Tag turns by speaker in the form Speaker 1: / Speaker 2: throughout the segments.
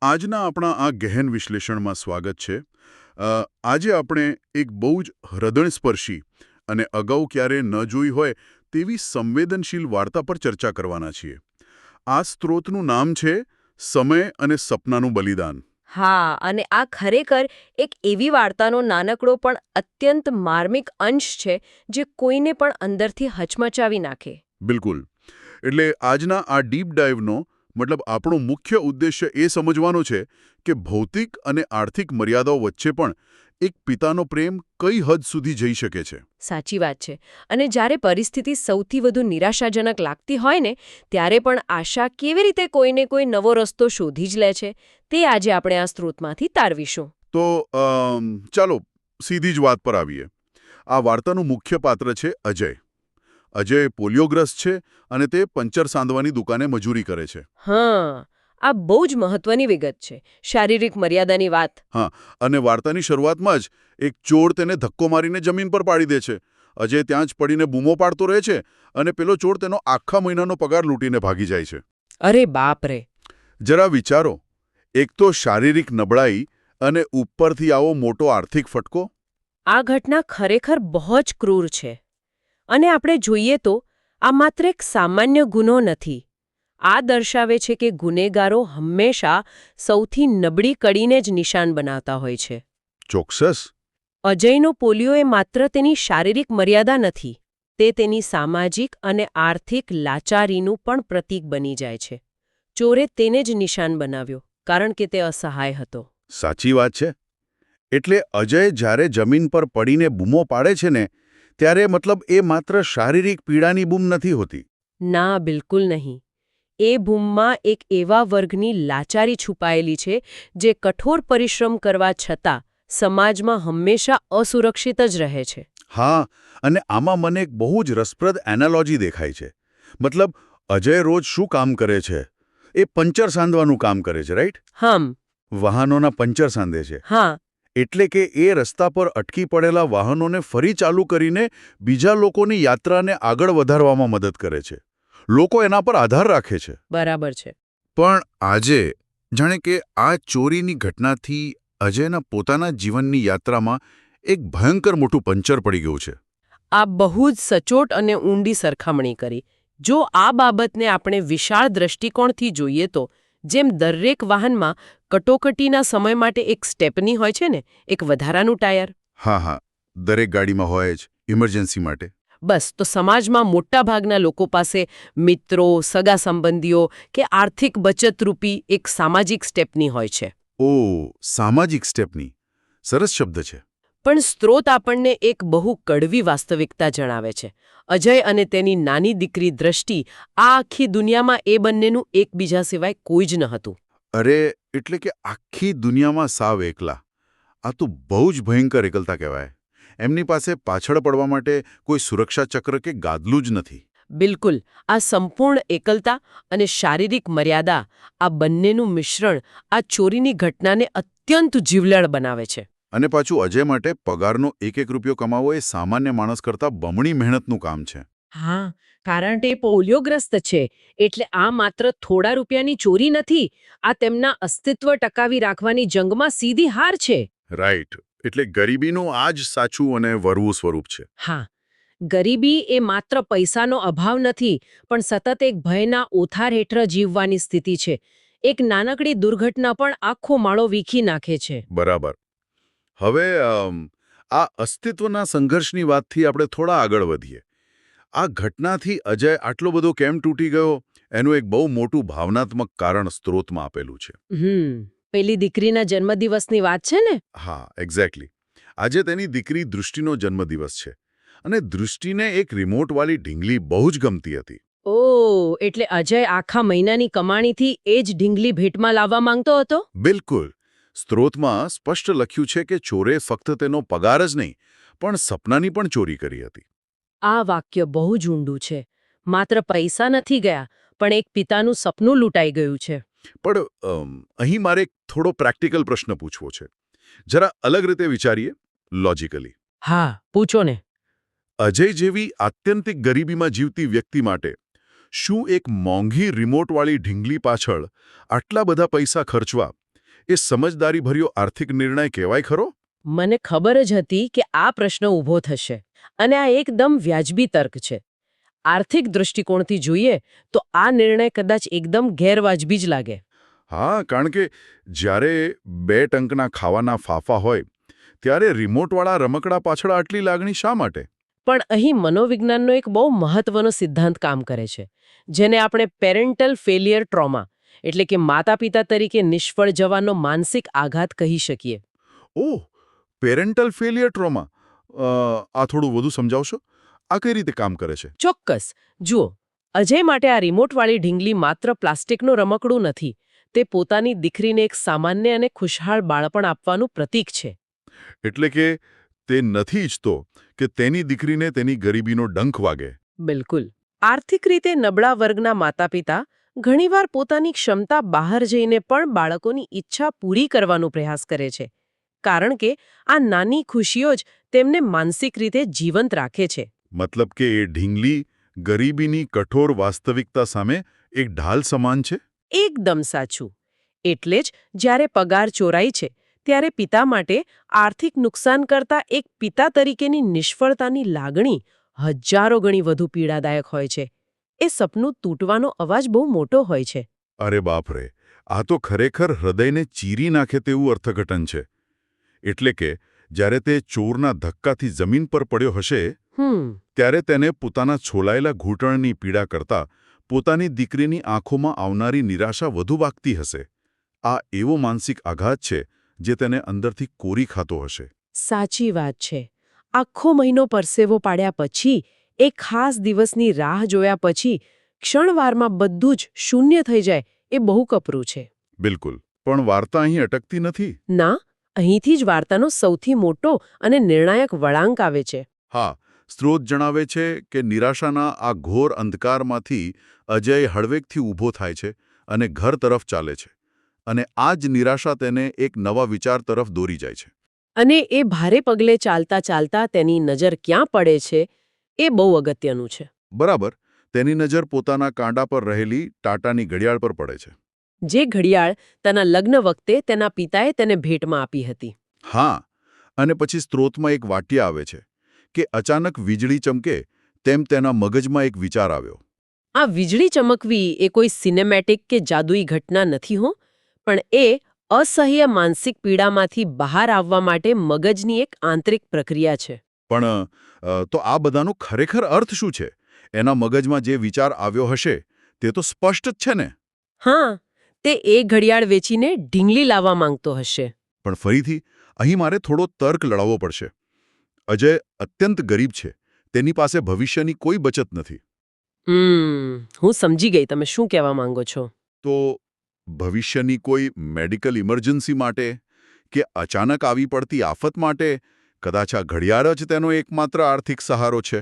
Speaker 1: આજના આપણા આ ગહેન વિશ્લેષણમાં સ્વાગત છે. આજે આપણે એક બહુ જ હૃદયસ્પર્શી અને અગાઉ ક્યારે ન જોઈ હોય તેવી સંવેદનશીલ વાર્તા પર ચર્ચા કરવાના છીએ. આ સ્ત્રોતનું નામ છે સમય અને સપનાનું બલિદાન.
Speaker 2: હા, અને આ ખરેખર એક એવી વાર્તાનો નાનકડો પણ અત્યંત માર્મિક અંશ છે જે કોઈને પણ અંદરથી હચમચાવી નાખે.
Speaker 1: બિલકુલ. એટલે આજના આ ડીપ ડાઇવનો મતલબ આપણો મુખ્ય ઉદ્દેશ્ય એ સમજવાનો છે કે ભૌતિક અને આર્થિક મર્યાદાઓ વચ્ચે પણ એક પિતાનો પ્રેમ કઈ હદ સુધી જઈ શકે છે.
Speaker 2: સાચી વાત છે. અને જ્યારે પરિસ્થિતિ સૌથી વધુ નિરાશાજનક લાગતી હોય ને ત્યારે પણ આશા કેવી રીતે કોઈને કોઈ નવો રસ્તો શોધી જ લે છે તે આજે આપણે આ સ્ત્રોતમાંથી તારવીશું.
Speaker 1: તો ચાલો સીધી જ વાત પર આવીએ. આ વાર્તાનું મુખ્ય પાત્ર છે અજય. અજય પોલિયોગ્રસ્ત છે અને તે પંચર સાંધવાની દુકાને મજૂરી કરે છે.
Speaker 2: હા, આ બહુ જ મહત્વની વિગત છે. શારીરિક મર્યાદાની વાત.
Speaker 1: હા, અને વાર્તાની શરૂઆતમાં જ એક ચોર તેને ધક્કો મારીને જમીન પર પાડી દે છે. અજય ત્યાં જ પડીને બૂમો પાડતો રહે છે અને પેલો ચોર તેનો આખા મહિનાનો પગાર લૂંટીને ભાગી જાય છે.
Speaker 2: અરે બાપ રે!
Speaker 1: જરા વિચારો, એક તો શારીરિક નબળાઈ અને ઉપરથી આવો મોટો આર્થિક ફટકો.
Speaker 2: આ ઘટના ખરેખર બહુ જ ક્રૂર છે. અને આપણે જોઈએ તો આ માત્ર એક સામાન્ય ગુનો નથી. આ દર્શાવે છે કે ગુનેગારો હંમેશા સૌથી નબળી કડીને જ નિશાન બનાવતા હોય છે.
Speaker 1: ચોક્કસ.
Speaker 2: અજયનો પોલિયો એ માત્ર તેની શારીરિક મર્યાદા નથી, તે તેની સામાજિક અને આર્થિક લાચારીનું પણ પ્રતીક બની જાય છે. ચોરે તેને જ નિશાન બનાવ્યો કારણ કે તે અસહાય હતો.
Speaker 1: સાચી વાત છે. એટલે અજય જ્યારે જમીન પર પડીને બૂમો પાડે છે ને ત્યારે મતલબ એ માત્ર શારીરિક પીડાની બૂમ નથી હોતી.
Speaker 2: ના, બિલકુલ નહીં. એ બૂમમાં એક એવા વર્ગની લાચારી છુપાયેલી છે જે કઠોર પરિશ્રમ કરવા છતાં સમાજમાં હંમેશા અસુરક્ષિત જ રહે છે.
Speaker 1: હા, અને આમાં મને એક બહુ જ રસપ્રદ એનાલોજી દેખાય છે. મતલબ અજય રોજ શું કામ કરે છે? એ પંચર સાંધવાનું કામ કરે છે, રાઈટ? વાહનોના પંચર સાંધે છે.
Speaker 2: હા.
Speaker 1: એટલે કે એ રસ્તા પર અટકી પડેલા વાહનોને ફરી ચાલુ કરીને બીજા લોકોની યાત્રાને આગળ વધારવામાં મદદ કરે છે. લોકો એના પર આધાર રાખે છે.
Speaker 2: બરાબર છે.
Speaker 1: પણ આજે જાણે કે આ ચોરીની ઘટનાથી અજયના પોતાના જીવનની યાત્રામાં એક ભયંકર મોટું પંચર પડી ગયું છે.
Speaker 2: આ બહુ જ સચોટ અને ઊંડી સરખામણી કરી. જો આ બાબતને આપણે વિશાળ દ્રષ્ટિકોણથી જોઈએ તો જેમ દરેક વાહનમાં કટોકટીના સમય માટે એક સ્ટેપની હોય છે ને, એક વધારાનું ટાયર.
Speaker 1: હા હા, દરેક ગાડીમાં હોય જ ઇમરજન્સી માટે.
Speaker 2: બસ, તો સમાજમાં મોટાભાગના લોકો પાસે મિત્રો, સગા સંબંધીઓ કે આર્થિક બચતરૂપી એક સામાજિક સ્ટેપની હોય છે.
Speaker 1: ઓહ, સામાજિક સ્ટેપની. સરસ શબ્દ છે.
Speaker 2: પણ સ્ત્રોત આપણને એક બહુ કડવી વાસ્તવિકતા જણાવે છે. અજય અને તેની નાની દીકરી દ્રષ્ટિ આ આખી દુનિયામાં એ બંનેનું એકબીજા સિવાય કોઈ જ ન હતું.
Speaker 1: અરે, એટલે કે આખી દુનિયામાં સાવ એકલા. આ તો બહુ જ ભયંકર એકલતા કહેવાય. એમની પાસે પાછળ પડવા માટે કોઈ સુરક્ષા ચક્ર કે ગાદલું જ નથી.
Speaker 2: બિલકુલ. આ સંપૂર્ણ એકલતા અને શારીરિક મર્યાદા, આ બંનેનું મિશ્રણ આ ચોરીની ઘટનાને અત્યંત જીવલેણ બનાવે છે.
Speaker 1: અને પાછું અજય માટે પગારનો એક રૂપિયો કમાવો એ સામાન્ય માણસ કરતાં બમણી મહેનતનું કામ છે.
Speaker 2: હા, કારણ તે પોલિયોગ્રસ્ત છે. એટલે આ માત્ર થોડા રૂપિયાની ચોરી નથી, આ તેમના અસ્તિત્વ ટકાવી રાખવાની જંગમાં સીધી હાર છે.
Speaker 1: રાઈટ. એટલે ગરીબીનું આ જ સાચું અને વરવું સ્વરૂપ છે.
Speaker 2: હા, ગરીબી એ માત્ર પૈસાનો અભાવ નથી, પણ સતત એક ભયના ઓથાર હેઠળ જીવવાની સ્થિતિ છે. એક નાનકડી દુર્ઘટના પણ આખો માળો વીખી નાખે છે.
Speaker 1: બરાબર. હવે આ અસ્તિત્વના સંઘર્ષની વાતથી આપણે થોડા આગળ વધીએ. આ ઘટનાથી અજય આટલો બધો કેમ તૂટી ગયો એનું એક બહુ મોટું ભાવનાત્મક કારણ સ્ત્રોતમાં આપેલું છે.
Speaker 2: પેલી દીકરીના જન્મદિવસની વાત છે ને?
Speaker 1: હા, એક્ઝેક્ટલી. આજે તેની દીકરી દૃષ્ટિનો જન્મદિવસ છે અને દૃષ્ટિને એક રિમોટવાળી ઢીંગલી બહુ જ ગમતી હતી.
Speaker 2: ઓહ, એટલે અજય આખા મહિનાની કમાણીથી એ જ ઢીંગલી ભેટમાં લાવવા માંગતો હતો?
Speaker 1: બિલકુલ. સ્ત્રોતમાં સ્પષ્ટ લખ્યું છે કે ચોરે ફક્ત તેનો પગાર જ નહીં, પણ સપનાની પણ ચોરી કરી હતી.
Speaker 2: આ વાક્ય બહુ જ ઊંડું છે. માત્ર પૈસા નથી ગયા, પણ એક પિતાનું સપનું લૂંટાઈ ગયું છે.
Speaker 1: પણ અહીં મારે એક થોડો પ્રેક્ટિકલ પ્રશ્ન પૂછવો છે. જરા અલગ રીતે વિચારીએ, લોજિકલી.
Speaker 2: હા, પૂછો ને.
Speaker 1: અજય જેવી આત્યંતિક ગરીબીમાં જીવતી વ્યક્તિ માટે શું એક મોંઘી રિમોટવાળી ઢીંગલી પાછળ આટલા બધા પૈસા ખર્ચવા એ સમજદારીભર્યો આર્થિક નિર્ણય કહેવાય ખરો?
Speaker 2: મને ખબર જ હતી કે આ પ્રશ્ન ઊભો થશે અને આ એકદમ વ્યાજબી તર્ક છે. આર્થિક દૃષ્ટિકોણથી જોઈએ તો આ નિર્ણય કદાચ એકદમ ગેરવાજબી જ લાગે.
Speaker 1: હા, કારણ કે જ્યારે 2 ટંકના ખાવાના ફાફા હોય ત્યારે રિમોટવાળા રમકડા પાછળ આટલી લાગણી શા માટે?
Speaker 2: પણ અહીં મનોવિજ્ઞાનનો એક બહુ મહત્વનો સિદ્ધાંત કામ કરે છે, જેને આપણે પેરેન્ટલ ફેલિયર ટ્રોમા એટલે કે માતા-પિતા તરીકે નિષ્ફળ જવાનો માનસિક આઘાત કહી શકીએ.
Speaker 1: ઓહ, પેરેન્ટલ ફેલિયર ટ્રોમા. આ થોડું વધુ સમજાવશો? આ કઈ રીતે કામ કરે છે?
Speaker 2: ચોક્કસ. જુઓ, અજય માટે આ રિમોટવાળી ઢીંગલી માત્ર પ્લાસ્ટિકનું રમકડું નથી. તે પોતાની દીકરીને એક સામાન્ય અને ખુશહાલ બાળપણ આપવાનું પ્રતીક છે.
Speaker 1: એટલે કે તે નથી ઈચ્છતો કે તેની દીકરીને તેની ગરીબીનો ડંખ વાગે.
Speaker 2: બિલકુલ. આર્થિક રીતે નબળા વર્ગના માતા-પિતા ઘણીવાર પોતાની ક્ષમતા બહાર જઈને પણ બાળકોની ઈચ્છા પૂરી કરવાનો પ્રયાસ કરે છે, કારણ કે આ નાની ખુશીઓ જ તેમને માનસિક રીતે જીવંત રાખે છે.
Speaker 1: મતલબ કે એ ઢીંગલી ગરીબીની કઠોર વાસ્તવિકતા સામે એક ઢાલ સમાન છે?
Speaker 2: એકદમ સાચું. એટલે જ જ્યારે પગાર ચોરાય છે ત્યારે પિતા માટે આર્થિક નુકસાન કરતાં એક પિતા તરીકેની નિષ્ફળતાની લાગણી હજારો ગણી વધુ પીડાદાયક હોય છે. એ સપનું તૂટવાનો અવાજ બહુ મોટો હોય છે.
Speaker 1: અરે બાપરે, આ તો ખરેખર હૃદયને ચીરી નાખે તેવું અર્થઘટન છે. એટલે કે જ્યારે તે ચોરના ધક્કાથી જમીન પર પડ્યો હશે ત્યારે તેને પોતાના છોલાયેલા ઘૂંટણની પીડા કરતા પોતાની દીકરીની આંખોમાં આવનારી નિરાશા વધુ વાગતી હશે. આ એવો માનસિક આઘાત છે જે તેને અંદરથી કોરી ખાતો હશે.
Speaker 2: સાચી વાત છે. આખો મહિનો પરસેવો પાડ્યા પછી, એક ખાસ દિવસની રાહ જોયા પછી ક્ષણવારમાં બધું જ શૂન્ય થઈ જાય એ બહુ કપરું છે.
Speaker 1: બિલકુલ. પણ વાર્તા અહીં અટકતી નથી.
Speaker 2: ના, અહીંથી જ વાર્તાનો સૌથી મોટો અને નિર્ણાયક વળાંક આવે છે.
Speaker 1: હા, સ્ત્રોત જણાવે છે કે નિરાશાના આ ઘોર અંધકારમાંથી અજય હળવેકથી ઊભો થાય છે અને ઘર તરફ ચાલે છે. અને આ જ નિરાશા તેને એક નવા વિચાર તરફ દોરી જાય છે.
Speaker 2: અને એ ભારે પગલે ચાલતા ચાલતા તેની નજર ક્યાં પડે છે એ બહુ અગત્યનું છે.
Speaker 1: બરાબર. તેની નજર પોતાના કાંડા પર રહેલી ટાટાની ઘડિયાળ પર પડે છે.
Speaker 2: જે ઘડિયાળ તેના લગ્ન વખતે તેના પિતાએ તેને ભેટમાં આપી હતી.
Speaker 1: હા, અને પછી સ્ત્રોતમાં એક વાક્ય આવે છે કે અચાનક વીજળી ચમકે તેમ તેના મગજમાં એક વિચાર આવ્યો.
Speaker 2: આ વીજળી ચમકવી એ કોઈ સિનેમેટિક કે જાદુઈ ઘટના નથી હો, પણ એ અસહ્ય માનસિક પીડામાંથી બહાર આવવા માટે મગજની એક આંતરિક પ્રક્રિયા છે.
Speaker 1: પણ તો આ બધાનો ખરેખર અર્થ શું છે? એના મગજમાં જે વિચાર આવ્યો હશે તે તો સ્પષ્ટ જ છે ને?
Speaker 2: હા, તે એ ઘડિયાળ વેચીને ઢીંગલી લાવવા માંગતો હશે.
Speaker 1: પણ ફરીથી અહીં મારે થોડો તર્ક લડાવવો પડશે. અજય અત્યંત ગરીબ છે. તેની પાસે ભવિષ્યની કોઈ બચત નથી.
Speaker 2: હું સમજી ગઈ તમે શું કહેવા માંગો છો.
Speaker 1: તો ભવિષ્યની કોઈ મેડિકલ ઇમરજન્સી માટે કે અચાનક આવી પડતી આફત માટે કદાચ આ ઘડિયાળ જ તેનો એકમાત્ર આર્થિક સહારો છે.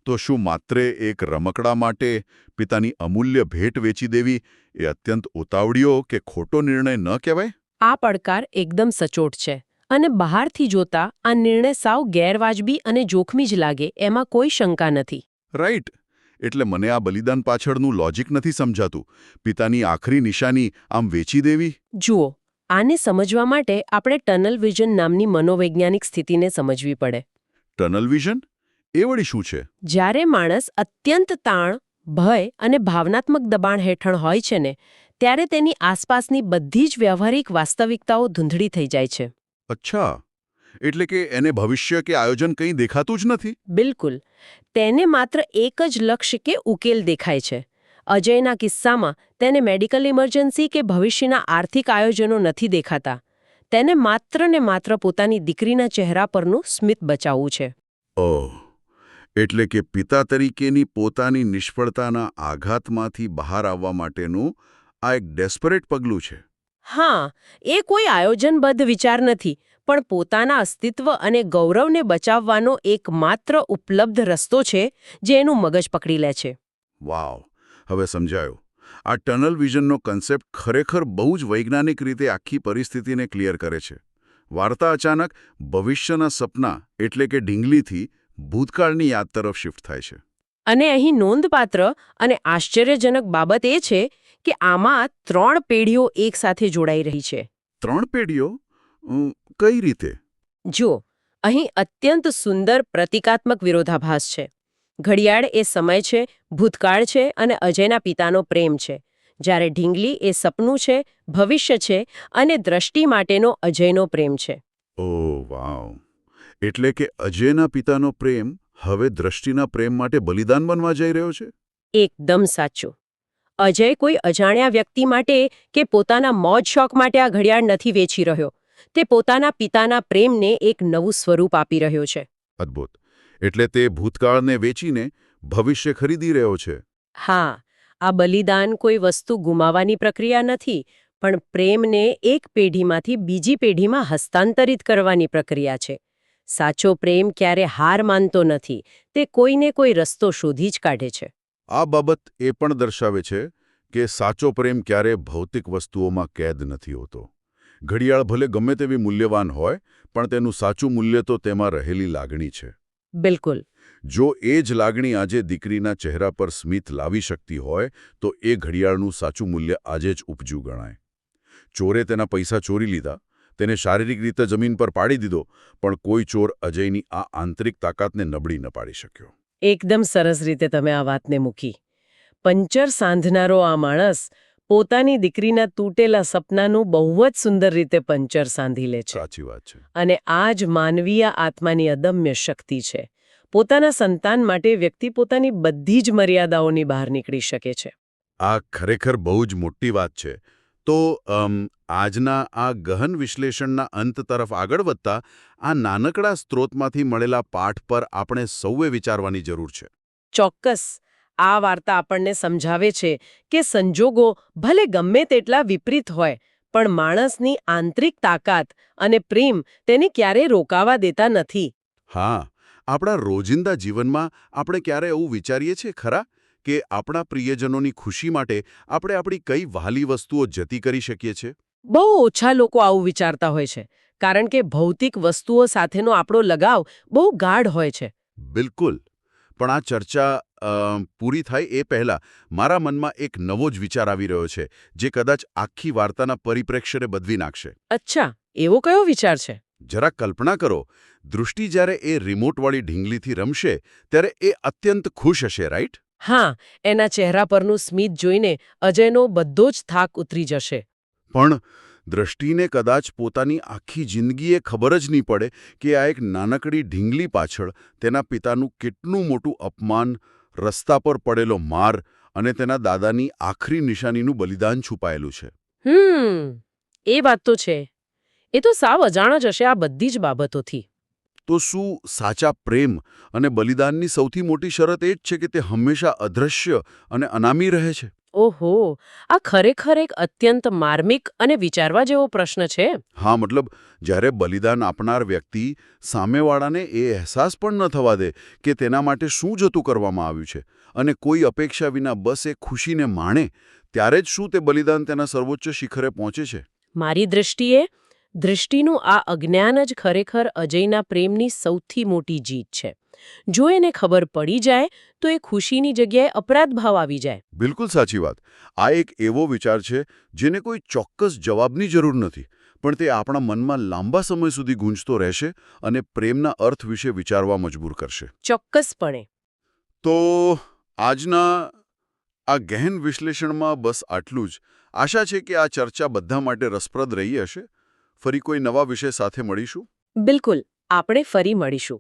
Speaker 1: તો શું માત્ર એક રમકડા માટે પિતાની અમૂલ્ય ભેટ વેચી દેવી એ અત્યંત ઉતાવળિયો કે ખોટો નિર્ણય ન કહેવાય?
Speaker 2: આ પડકાર એકદમ સચોટ છે અને બહારથી જોતા આ નિર્ણય સાવ ગેરવાજબી અને જોખમી જ લાગે એમાં કોઈ શંકા નથી.
Speaker 1: રાઈટ. એટલે મને આ બલિદાન પાછળનું લોજિક નથી સમજાતું. પિતાની આખરી નિશાની આમ વેચી દેવી?
Speaker 2: જુઓ, આને સમજવા માટે આપણે ટનલ વિઝન નામની મનોવૈજ્ઞાનિક સ્થિતિને સમજવી પડે.
Speaker 1: Tunnel vision? એ વળી શું છે?
Speaker 2: જ્યારે માણસ અત્યંત તાણ, ભય અને ભાવનાત્મક દબાણ હેઠળ હોય છે ને, ત્યારે તેની આસપાસની બધી જ વ્યવહારિક વાસ્તવિકતાઓ ધૂંધળી થઈ જાય છે.
Speaker 1: અચ્છા, એટલે કે એને ભવિષ્ય કે આયોજન કંઈ દેખાતું જ નથી?
Speaker 2: બિલકુલ. તેને માત્ર એક જ લક્ષ્ય કે ઉકેલ દેખાય છે. અજયના કિસ્સામાં તેને મેડિકલ ઇમરજન્સી કે ભવિષ્યના આર્થિક આયોજનો નથી દેખાતા. તેને માત્ર ને માત્ર પોતાની દીકરીના ચહેરા પરનું સ્મિત બચાવવું છે.
Speaker 1: ઓહ, એટલે કે પિતા તરીકેની પોતાની નિષ્ફળતાના આઘાતમાંથી બહાર આવવા માટેનું આ એક ડેસ્પરેટ પગલું છે.
Speaker 2: હા, એ કોઈ આયોજનબદ્ધ વિચાર નથી, પણ પોતાના અસ્તિત્વ અને ગૌરવને બચાવવાનો એકમાત્ર ઉપલબ્ધ રસ્તો છે જે એનું મગજ પકડી લે છે.
Speaker 1: વાવ, હવે સમજાયું. આ ટનલ વિઝનનો કન્સેપ્ટ ખરેખર બહુ જ વૈજ્ઞાનિક રીતે આખી પરિસ્થિતિને ક્લિયર કરે છે. વાર્તા અચાનક ભવિષ્યના સપના એટલે કે ઢીંગલીથી ભૂતકાળની યાદ તરફ શિફ્ટ થાય છે.
Speaker 2: અને અહીં નોંધપાત્ર અને આશ્ચર્યજનક બાબત એ છે કે આમાં 3 પેઢીઓ એકસાથે જોડાઈ રહી છે.
Speaker 1: 3 પેઢીઓ કઈ રીતે?
Speaker 2: જુઓ, અહીં અત્યંત સુંદર પ્રતિકાત્મક વિરોધાભાસ છે. ઘડિયાળ એ સમય છે, ભૂતકાળ છે અને અજયના પિતાનો પ્રેમ છે. જ્યારે ઢીંગલી એ સપનું છે, ભવિષ્ય છે અને દ્રષ્ટિ માટેનો અજયનો પ્રેમ છે.
Speaker 1: ઓહ વાવ! એટલે કે અજયના પિતાનો પ્રેમ હવે દ્રષ્ટિના પ્રેમ માટે બલિદાન બનવા જઈ રહ્યો છે?
Speaker 2: એકદમ સાચું. અજય કોઈ અજાણ્યા વ્યક્તિ માટે કે પોતાના મોજ શોખ માટે આ ઘડિયાળ નથી વેચી રહ્યો. તે પોતાના પિતાના પ્રેમને એક નવું સ્વરૂપ આપી રહ્યો છે.
Speaker 1: અદ્ભુત. એટલે તે ભૂતકાળને વેચીને ભવિષ્ય ખરીદી રહ્યો છે.
Speaker 2: હા, આ બલિદાન કોઈ વસ્તુ ગુમાવવાની પ્રક્રિયા નથી, પણ પ્રેમને એક પેઢીમાંથી બીજી પેઢીમાં હસ્તાંતરિત કરવાની પ્રક્રિયા છે. સાચો પ્રેમ ક્યારે હાર માનતો નથી. તે કોઈને કોઈ રસ્તો શોધી જ કાઢે છે.
Speaker 1: આ બાબત એ પણ દર્શાવે છે કે સાચો પ્રેમ ક્યારે ભૌતિક વસ્તુઓમાં કેદ નથી હોતો. ઘડિયાળ ભલે ગમે તેવી મૂલ્યવાન હોય, પણ તેનું સાચું મૂલ્ય તો તેમાં રહેલી લાગણી છે.
Speaker 2: બિલકુલ.
Speaker 1: જો એ જ લાગણી આજે દીકરીના ચહેરા પર સ્મિત લાવી શકતી હોય, તો એ ઘડિયાળનું સાચું મૂલ્ય આજે જ ઉપજ્યું ગણાય. ચોરે તેના પૈસા ચોરી લીધા, તેને શારીરિક રીતે જમીન પર પાડી દીધો, પણ કોઈ ચોર અજયની આ આંતરિક તાકાતને નબળી ન પાડી શક્યો.
Speaker 2: એકદમ સરસ રીતે તમે આ વાતને મૂકી. પંચર સાંધનારો આ માણસ પોતાની દીકરીના તૂટેલા સપનાનું બહુ જ સુંદર રીતે પંચર સાંધી લે છે.
Speaker 1: સાચી વાત છે.
Speaker 2: અને આ જ માનવીય આત્માની અદમ્ય શક્તિ છે. પોતાના સંતાન માટે વ્યક્તિ પોતાની બધી જ મર્યાદાઓની બહાર નીકળી શકે છે.
Speaker 1: આ ખરેખર બહુ જ મોટી વાત છે. તો આજના આ ગહન વિશ્લેષણના અંત તરફ આગળ વધતા આ નાનકડા સ્ત્રોતમાંથી મળેલા પાઠ પર આપણે સૌએ વિચારવાની જરૂર છે.
Speaker 2: ચોક્કસ. આ વાર્તા આપણને સમજાવે છે કે સંજોગો ભલે ગમે તેટલા વિપરીત હોય, પણ માણસની આંતરિક તાકાત અને પ્રેમ તેને ક્યારેય રોકાવા દેતા નથી.
Speaker 1: હા, આપણા રોજિંદા જીવનમાં આપણે ક્યારે એવું વિચારીએ છીએ ખરા કે આપણા પ્રિયજનોની ખુશી માટે આપણે આપણી કઈ વહાલી વસ્તુઓ જતી કરી શકીએ છીએ?
Speaker 2: બહુ ઓછા લોકો આવું વિચારતા હોય છે, કારણ કે ભૌતિક વસ્તુઓ સાથેનો આપણો લગાવ બહુ ગાઢ હોય છે.
Speaker 1: બિલકુલ. પણ આ ચર્ચા પૂરી થાય એ પહેલાં મારા મનમાં એક નવો જ વિચાર આવી રહ્યો છે, જે કદાચ આખી વાર્તાના પરિપ્રેક્ષ્યને બદલી નાખશે.
Speaker 2: અચ્છા, એવો કયો વિચાર છે?
Speaker 1: જરા કલ્પના કરો, દૃષ્ટિ જ્યારે એ રિમોટવાળી ઢીંગલીથી રમશે ત્યારે એ અત્યંત ખુશ હશે, રાઈટ?
Speaker 2: હા, એના ચહેરા પરનું સ્મિત જોઈને અજયનો બધો જ થાક ઉતરી જશે.
Speaker 1: પણ દ્રષ્ટિને કદાચ પોતાની આખી જિંદગીએ ખબર જ નહીં પડે કે આ એક નાનકડી ઢીંગલી પાછળ તેના પિતાનું કેટલું મોટું અપમાન, રસ્તા પર પડેલો માર અને તેના દાદાની આખરી નિશાનીનું બલિદાન છુપાયેલું છે.
Speaker 2: એ વાત તો છે. એ તો સાવ અજાણ જ હશે આ બધી જ બાબતોથી.
Speaker 1: તો શું સાચા પ્રેમ અને બલિદાનની સૌથી મોટી શરત એ જ છે કે તે હંમેશા અદૃશ્ય અને અનામી રહે છે?
Speaker 2: ઓહો, આ ખરેખર એક અત્યંત માર્મિક અને વિચારવા જેવો પ્રશ્ન છે.
Speaker 1: હા, મતલબ જ્યારે બલિદાન આપનાર વ્યક્તિ સામેવાળાને એ અહેસાસ પણ ન થવા દે કે તેના માટે શું જતું કરવામાં આવ્યું છે અને કોઈ અપેક્ષા વિના બસ એ ખુશીને માણે, ત્યારે જ શું તે બલિદાન તેના સર્વોચ્ચ શિખરે પહોંચે છે?
Speaker 2: મારી દૃષ્ટિએ દૃષ્ટિનું આ અજ્ઞાન જ ખરેખર અજયના પ્રેમની સૌથી મોટી જીત છે. જો એને ખબર પડી જાય તો એ ખુશીની જગ્યાએ અપરાધ ભાવ આવી જાય.
Speaker 1: બિલકુલ સાચી વાત. આ એક એવો વિચાર છે જેને કોઈ ચોક્કસ જવાબની જરૂર નથી, પણ તે આપણા મનમાં લાંબા સમય સુધી ગૂંજતો રહેશે અને પ્રેમના અર્થ વિશે વિચારવા મજબૂર કરશે.
Speaker 2: ચોક્કસપણે.
Speaker 1: તો આજના આ ગહેન વિશ્લેષણમાં બસ આટલું જ. આશા છે કે આ ચર્ચા બધા માટે રસપ્રદ રહી હશે. ફરી કોઈ નવા વિષય સાથે મળીશું.
Speaker 2: બિલકુલ, આપણે ફરી મળીશું.